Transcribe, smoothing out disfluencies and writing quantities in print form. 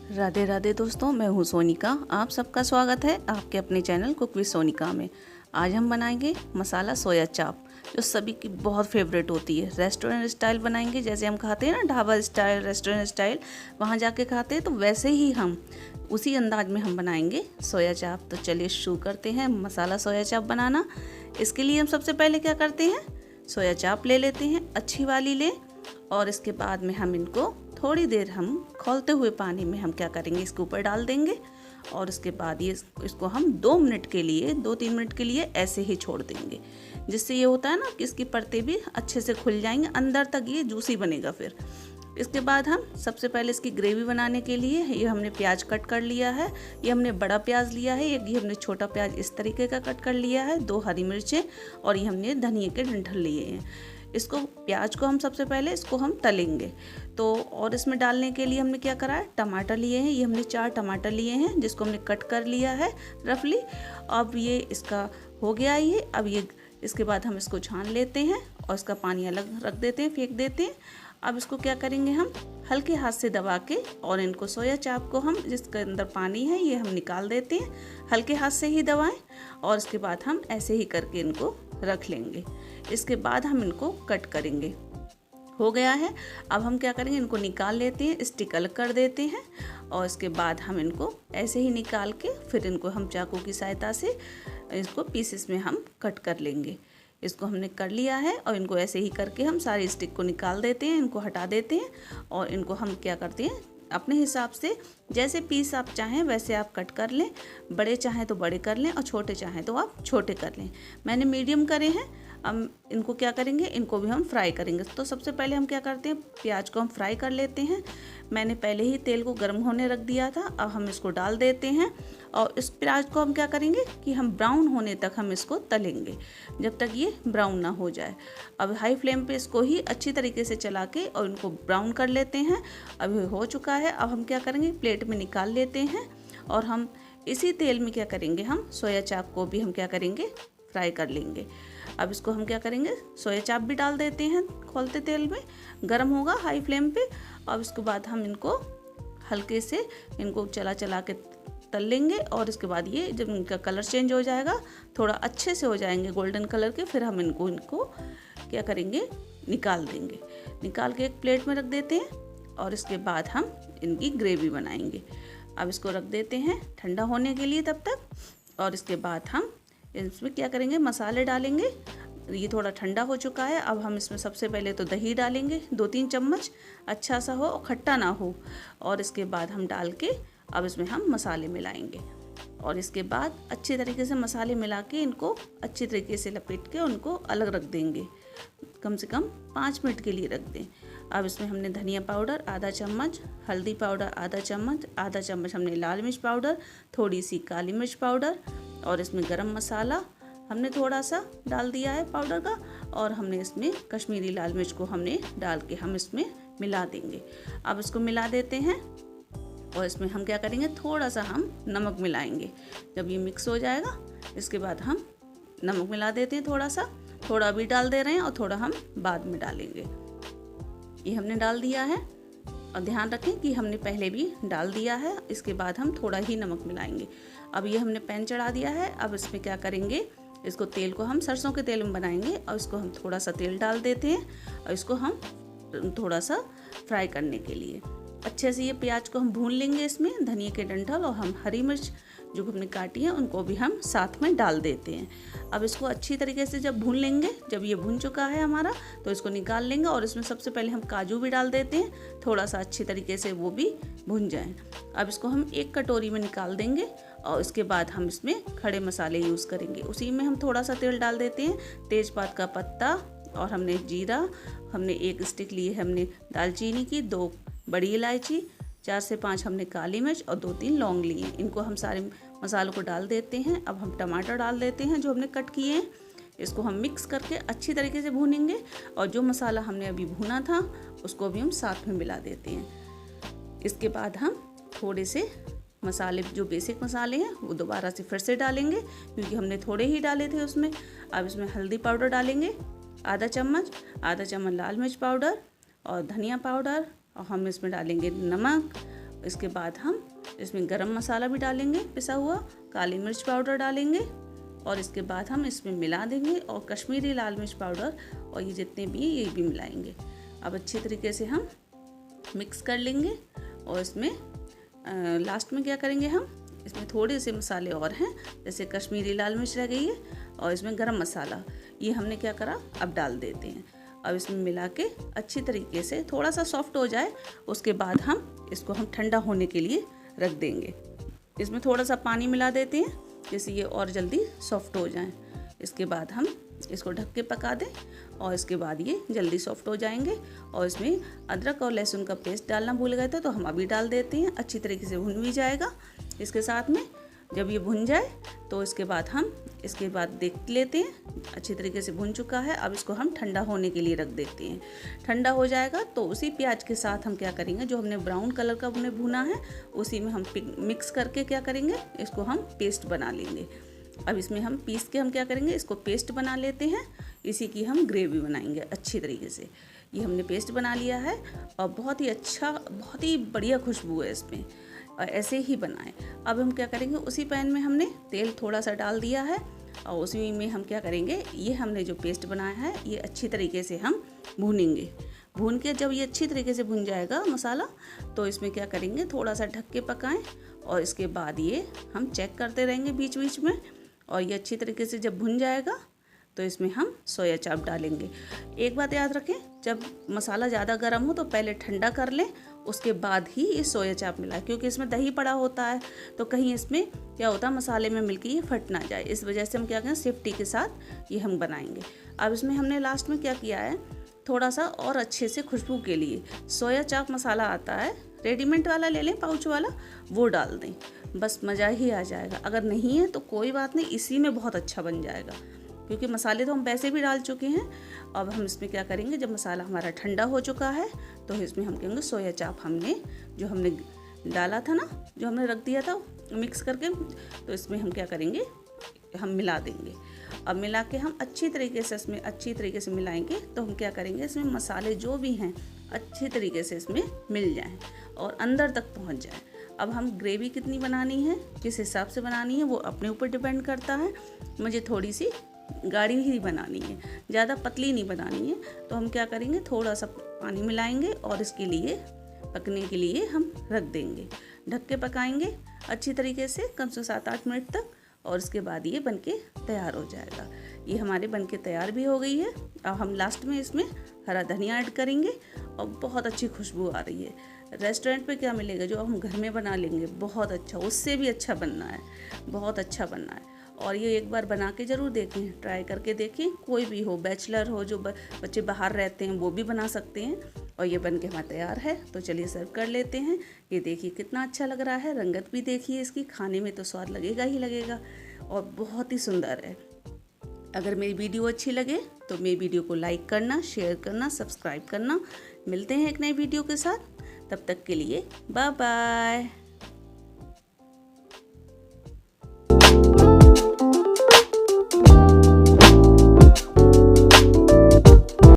राधे राधे दोस्तों, मैं हूँ सोनिका। आप सबका स्वागत है आपके अपने चैनल कुक विद सोनिका में। आज हम बनाएंगे मसाला सोया चाप, जो सभी की बहुत फेवरेट होती है। रेस्टोरेंट स्टाइल बनाएंगे, जैसे हम खाते हैं ना, ढाबा स्टाइल, रेस्टोरेंट स्टाइल, वहाँ जाके खाते हैं, तो वैसे ही हम उसी अंदाज में हम बनाएंगे सोया चाप। तो चलिए शुरू करते हैं मसाला सोया चाप बनाना। इसके लिए हम सबसे पहले क्या करते हैं, सोया चाप ले लेते हैं, अच्छी वाली ले, और इसके बाद में हम इनको थोड़ी देर हम खौलते हुए पानी में हम क्या करेंगे, इसके ऊपर डाल देंगे। और उसके बाद ये इसको हम 2-3 मिनट के लिए ऐसे ही छोड़ देंगे, जिससे ये होता है ना कि इसकी परतें भी अच्छे से खुल जाएंगे, अंदर तक ये जूसी बनेगा। फिर इसके बाद हम सबसे पहले इसकी ग्रेवी बनाने के लिए ये हमने प्याज कट कर लिया है। ये हमने बड़ा प्याज लिया है, ये हमने छोटा प्याज इस तरीके का कट कर लिया है, 2 हरी मिर्चें, और ये हमने धनिया के डंठल लिए हैं। इसको प्याज को हम सबसे पहले इसको हम तलेंगे। तो और इसमें डालने के लिए हमने क्या करा है, टमाटर लिए हैं। ये हमने 4 टमाटर लिए हैं, जिसको हमने कट कर लिया है रफली। अब ये इसका हो गया ये। अब ये इसके बाद हम इसको छान लेते हैं और इसका पानी अलग रख देते हैं, फेंक देते हैं। अब इसको क्या करेंगे, हम हल्के हाथ से दबा के, और इनको सोया चाप को हम जिसके अंदर पानी है ये हम निकाल देते हैं। हल्के हाथ से ही दबाएं, और इसके बाद हम ऐसे ही करके इनको रख लेंगे। इसके बाद हम इनको कट करेंगे। हो गया है। अब हम क्या करेंगे, इनको निकाल लेते हैं, स्टिक अलग कर देते हैं, और इसके बाद हम इनको ऐसे ही निकाल के फिर इनको हम चाकू की सहायता से इसको पीसेस में हम कट कर लेंगे। इसको हमने कर लिया है, और इनको ऐसे ही करके हम सारी स्टिक को निकाल देते हैं, इनको हटा देते हैं, और इनको हम क्या करते हैं, अपने हिसाब से जैसे पीस आप चाहें वैसे आप कट कर लें। बड़े चाहें तो बड़े कर लें, और छोटे चाहें तो आप छोटे कर लें। मैंने मीडियम करे हैं। अब इनको क्या करेंगे, इनको भी हम फ्राई करेंगे। तो सबसे पहले हम क्या करते हैं, प्याज को हम फ्राई कर लेते हैं। मैंने पहले ही तेल को गर्म होने रख दिया था। अब हम इसको डाल देते हैं, और इस प्याज को हम क्या करेंगे कि हम ब्राउन होने तक हम इसको तलेंगे, जब तक ये ब्राउन ना हो जाए। अब हाई फ्लेम पे इसको ही अच्छी तरीके से चला के और इनको ब्राउन कर लेते हैं। अब ये हो चुका है। अब हम क्या करेंगे, प्लेट में निकाल लेते हैं, और हम इसी तेल में क्या करेंगे, हम सोया चाप को भी हम क्या करेंगे, फ्राई कर लेंगे। अब इसको हम क्या करेंगे, सोया चाप भी डाल देते हैं खोलते तेल में, गरम होगा हाई फ्लेम पे। अब इसके बाद हम इनको हल्के से इनको चला चला के तल लेंगे, और इसके बाद ये जब इनका कलर चेंज हो जाएगा, थोड़ा अच्छे से हो जाएंगे गोल्डन कलर के, फिर हम इनको क्या करेंगे, निकाल देंगे। निकाल के एक प्लेट में रख देते हैं, और इसके बाद हम इनकी ग्रेवी बनाएंगे। अब इसको रख देते हैं ठंडा होने के लिए तब तक, और इसके बाद हम इसमें क्या करेंगे, मसाले डालेंगे। ये थोड़ा ठंडा हो चुका है। अब हम इसमें सबसे पहले तो दही डालेंगे, 2-3 चम्मच, अच्छा सा हो, खट्टा ना हो। और इसके बाद हम डाल के अब इसमें हम मसाले मिलाएंगे, और इसके बाद अच्छी तरीके से मसाले मिला के इनको अच्छी तरीके से लपेट के उनको अलग रख देंगे। कम से कम 5 मिनट के लिए रख दें। अब इसमें हमने धनिया पाउडर आधा चम्मच, हल्दी पाउडर आधा चम्मच हमने लाल मिर्च पाउडर, थोड़ी सी काली मिर्च पाउडर, और इसमें गरम मसाला हमने थोड़ा सा डाल दिया है पाउडर का, और हमने इसमें कश्मीरी लाल मिर्च को हमने डाल के हम इसमें मिला देंगे। अब इसको मिला देते हैं, और इसमें हम क्या करेंगे, थोड़ा सा हम नमक मिलाएंगे। जब ये मिक्स हो जाएगा, इसके बाद हम नमक मिला देते हैं थोड़ा अभी डाल दे रहे हैं, और थोड़ा हम बाद में डालेंगे। ये हमने डाल दिया है, और ध्यान रखें कि हमने पहले भी डाल दिया है। इसके बाद हम थोड़ा ही नमक मिलाएंगे। अब ये हमने पैन चढ़ा दिया है। अब इसमें क्या करेंगे, इसको तेल को हम सरसों के तेल में बनाएंगे, और इसको हम थोड़ा सा तेल डाल देते हैं, और इसको हम थोड़ा सा फ्राई करने के लिए अच्छे से ये प्याज को हम भून लेंगे। इसमें धनिया के डंठल और हम हरी मिर्च जो हमने काटी है उनको भी हम साथ में डाल देते हैं। अब इसको अच्छी तरीके से जब भून लेंगे, जब ये भून चुका है हमारा, तो इसको निकाल लेंगे, और इसमें सबसे पहले हम काजू भी डाल देते हैं, थोड़ा सा अच्छी तरीके से वो भी भुन जाएं। अब इसको हम एक कटोरी में निकाल देंगे, और इसके बाद हम इसमें खड़े मसाले यूज़ करेंगे। उसी में हम थोड़ा सा तेल डाल देते हैं, तेज़पात का पत्ता, और हमने जीरा, हमने 1 स्टिक ली है हमने दालचीनी की, 2 बड़ी इलायची, 4 से 5 हमने काली मिर्च, और 2-3 लौंग लिए। इनको हम सारे मसालों को डाल देते हैं। अब हम टमाटर डाल देते हैं जो हमने कट किए हैं। इसको हम मिक्स करके अच्छी तरीके से भूनेंगे, और जो मसाला हमने अभी भुना था उसको भी हम साथ में मिला देते हैं। इसके बाद हम थोड़े से मसाले, जो बेसिक मसाले हैं, वो दोबारा से फिर से डालेंगे, क्योंकि हमने थोड़े ही डाले थे उसमें। अब इसमें हल्दी पाउडर डालेंगे आधा चम्मच लाल मिर्च पाउडर और धनिया पाउडर, और हम इसमें डालेंगे नमक, इसके बाद हम इसमें गरम मसाला भी डालेंगे पिसा हुआ, काली मिर्च पाउडर डालेंगे और इसके बाद हम इसमें मिला देंगे और कश्मीरी लाल मिर्च पाउडर और ये जितने भी ये भी मिलाएंगे। अब अच्छे तरीके से हम मिक्स कर लेंगे और इसमें लास्ट में क्या करेंगे, हम इसमें थोड़े से मसाले और हैं, जैसे कश्मीरी लाल मिर्च रह गई है और इसमें गरम मसाला, ये हमने क्या करा अब डाल देते हैं। अब इसमें मिला के अच्छी तरीके से थोड़ा सा सॉफ्ट हो जाए, उसके बाद हम इसको हम ठंडा होने के लिए रख देंगे। इसमें थोड़ा सा पानी मिला देते हैं जिससे ये और जल्दी सॉफ्ट हो जाए। इसके बाद हम इसको ढक के पका दें और इसके बाद ये जल्दी सॉफ्ट हो जाएंगे। और इसमें अदरक और लहसुन का पेस्ट डालना भूल गए थे तो हम अभी डाल देते हैं। अच्छी तरीके से भुन भी जाएगा। इसके साथ में जब ये भुन जाए तो इसके बाद हम इसके बाद देख लेते हैं अच्छी तरीके से भुन चुका है। अब इसको हम ठंडा होने के लिए रख देते हैं। ठंडा हो जाएगा तो उसी प्याज के साथ हम क्या करेंगे, जो हमने ब्राउन कलर का हमने भुना है उसी में हम मिक्स करके क्या करेंगे, इसको हम पेस्ट बना लेंगे। अब इसमें हम पीस के हम क्या करेंगे, इसको पेस्ट बना लेते हैं। इसी की हम ग्रेवी बनाएंगे अच्छी तरीके से। ये हमने पेस्ट बना लिया है और बहुत ही अच्छा, बहुत ही बढ़िया खुशबू है इसमें, और ऐसे ही बनाएं। अब हम क्या करेंगे, उसी पैन में हमने तेल थोड़ा सा डाल दिया है और उसी में हम क्या करेंगे, ये हमने जो पेस्ट बनाया है ये अच्छी तरीके से हम भूनेंगे। भून के जब ये अच्छी तरीके से भुन जाएगा मसाला तो इसमें क्या करेंगे, थोड़ा सा ढक के पकाएं और इसके बाद ये हम चेक करते रहेंगे बीच बीच में। और ये अच्छी तरीके से जब भुन जाएगा तो इसमें हम सोया चाप डालेंगे। एक बात याद रखें, जब मसाला ज़्यादा गर्म हो तो पहले ठंडा कर लें, उसके बाद ही ये सोया चाप मिलाएं, क्योंकि इसमें दही पड़ा होता है तो कहीं इसमें क्या होता है मसाले में मिलके ये फट ना जाए। इस वजह से हम क्या करें, सेफ्टी के साथ ये हम बनाएंगे। अब इसमें हमने लास्ट में क्या किया है, थोड़ा सा और अच्छे से खुशबू के लिए सोया चाप मसाला आता है, रेडीमेड वाला ले लें, पाउच वाला, वो डाल दें, बस मज़ा ही आ जाएगा। अगर नहीं है तो कोई बात नहीं, इसी में बहुत अच्छा बन जाएगा, क्योंकि मसाले तो हम वैसे भी डाल चुके हैं। अब हम इसमें क्या करेंगे, जब मसाला हमारा ठंडा हो चुका है तो इसमें हम कहेंगे सोया चाप हमने जो हमने डाला था ना, जो हमने रख दिया था मिक्स करके, तो इसमें हम क्या करेंगे, हम मिला देंगे। अब मिला के हम अच्छी तरीके से इसमें अच्छी तरीके से मिलाएंगे तो हम क्या करेंगे, इसमें मसाले जो भी हैं अच्छी तरीके से इसमें मिल जाएं और अंदर तक पहुंच जाएं। अब हम ग्रेवी कितनी बनानी है, किस हिसाब से बनानी है, वो अपने ऊपर डिपेंड करता है। मुझे थोड़ी सी गाढ़ी ही बनानी है, ज़्यादा पतली नहीं बनानी है, तो हम क्या करेंगे, थोड़ा सा पानी मिलाएंगे और इसके लिए पकने के लिए हम रख देंगे। ढक के पकाएंगे अच्छी तरीके से कम से 7-8 मिनट तक और इसके बाद ये बनके तैयार हो जाएगा। ये हमारे बनके तैयार भी हो गई है। अब हम लास्ट में इसमें हरा धनिया ऐड करेंगे और बहुत अच्छी खुशबू आ रही है। रेस्टोरेंट पे क्या मिलेगा, जो हम घर में बना लेंगे बहुत अच्छा, उससे भी अच्छा बनना है, बहुत अच्छा बनना है। और ये एक बार बना के ज़रूर देखें, ट्राई करके देखें। कोई भी हो, बैचलर हो, जो बच्चे बाहर रहते हैं वो भी बना सकते हैं। और ये बन के हमारा तैयार है, तो चलिए सर्व कर लेते हैं। ये देखिए कितना अच्छा लग रहा है, रंगत भी देखिए इसकी, खाने में तो स्वाद लगेगा ही लगेगा और बहुत ही सुंदर है। अगर मेरी वीडियो अच्छी लगे तो मेरी वीडियो को लाइक करना, शेयर करना, सब्सक्राइब करना। मिलते हैं एक नई वीडियो के साथ, तब तक के लिए बाय बाय।